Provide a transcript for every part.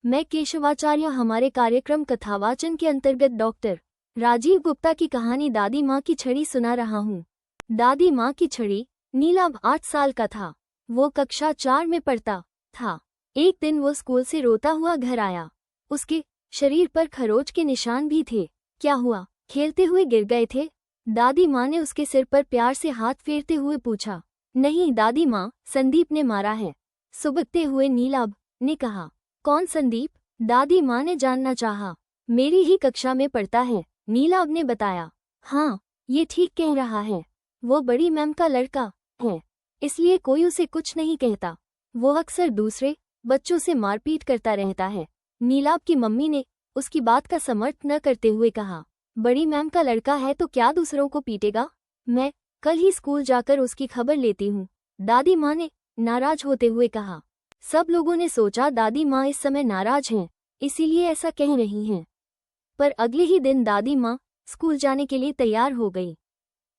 मैं केशवाचार्य। हमारे कार्यक्रम कथावाचन के अंतर्गत डॉक्टर राजीव गुप्ता की कहानी दादी माँ की छड़ी सुना रहा हूँ। दादी माँ की छड़ी। नीलाभ 8 साल का था। वो कक्षा 4 में पढ़ता था। एक दिन वो स्कूल से रोता हुआ घर आया। उसके शरीर पर खरोच के निशान भी थे। क्या हुआ? खेलते हुए गिर गए थे? दादी माँ ने उसके सिर पर प्यार से हाथ फेरते हुए पूछा। नहीं दादी माँ, संदीप ने मारा है, सुबकते हुए नीलाभ ने कहा। कौन संदीप? दादी माँ ने जानना चाहा। मेरी ही कक्षा में पढ़ता है, नीलाभ ने बताया। हाँ, ये ठीक कह रहा है। वो बड़ी मैम का लड़का है, इसलिए कोई उसे कुछ नहीं कहता। वो अक्सर दूसरे बच्चों से मारपीट करता रहता है। नीलाभ की मम्मी ने उसकी बात का समर्थन न करते हुए कहा। बड़ी मैम का लड़का है तो क्या दूसरों को पीटेगा? मैं कल ही स्कूल जाकर उसकी खबर लेती हूँ, दादी माँ ने नाराज होते हुए कहा। सब लोगों ने सोचा दादी माँ इस समय नाराज हैं, इसीलिए ऐसा कह रही हैं। पर अगले ही दिन दादी माँ स्कूल जाने के लिए तैयार हो गई।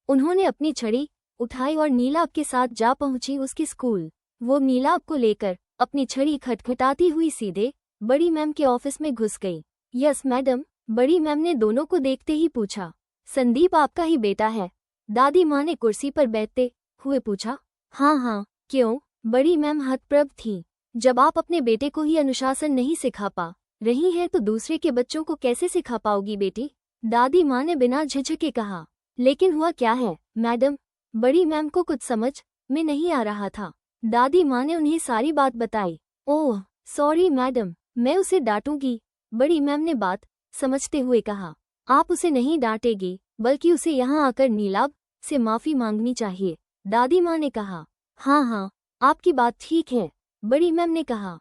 उन्होंने अपनी छड़ी उठाई और नीलाभ के साथ जा पहुंची उसके स्कूल। वो नीलाभ को लेकर अपनी छड़ी खटखटाती हुई सीधे बड़ी मैम के ऑफिस में घुस गई। यस मैडम, बड़ी मैम ने दोनों को देखते ही पूछा। संदीप आपका ही बेटा है? दादी माँ ने कुर्सी पर बैठते हुए पूछा। हाँ हाँ, क्यों? बड़ी मैम हतप्रभ थी। जब आप अपने बेटे को ही अनुशासन नहीं सिखा पा रही हैं तो दूसरे के बच्चों को कैसे सिखा पाओगी बेटी? दादी माँ ने बिना झिझके कहा। लेकिन हुआ क्या है मैडम? बड़ी मैम को कुछ समझ में नहीं आ रहा था। दादी माँ ने उन्हें सारी बात बताई। ओह सॉरी मैडम, मैं उसे डांटूंगी, बड़ी मैम ने बात समझते हुए कहा। आप उसे नहीं डांटेगी, बल्कि उसे यहाँ आकर नीलाभ से माफी मांगनी चाहिए, दादी माँ ने कहा। हाँ हाँ, आपकी बात ठीक है, बड़ी मैम ने कहा।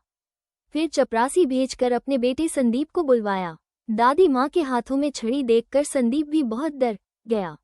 फिर चपरासी भेजकर अपने बेटे संदीप को बुलवाया। दादी माँ के हाथों में छड़ी देखकर संदीप भी बहुत डर गया।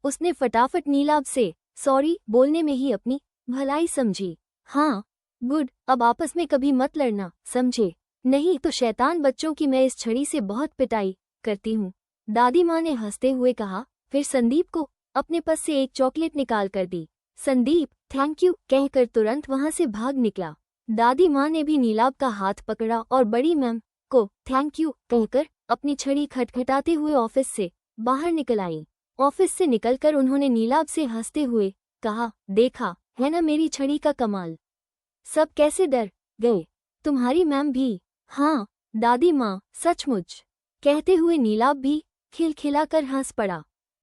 उसने फटाफट नीलाभ से सॉरी बोलने में ही अपनी भलाई समझी। हाँ गुड, अब आपस में कभी मत लड़ना, समझे? नहीं तो शैतान बच्चों की मैं इस छड़ी से बहुत पिटाई करती हूँ, दादी माँ ने हंसते हुए कहा। फिर संदीप को अपने पास से एक चॉकलेट निकाल कर दी। संदीप थैंक यू कहकर तुरंत वहां से भाग निकला। दादी माँ ने भी नीलाभ का हाथ पकड़ा और बड़ी मैम को थैंक यू कहकर अपनी छड़ी खटखटाते हुए ऑफिस से बाहर निकल आई। ऑफिस से निकलकर उन्होंने नीलाभ से हंसते हुए कहा, देखा है ना मेरी छड़ी का कमाल? सब कैसे डर गए, तुम्हारी मैम भी। हाँ दादी माँ, सचमुच, कहते हुए नीलाभ भी खिलखिलाकर हंस पड़ा।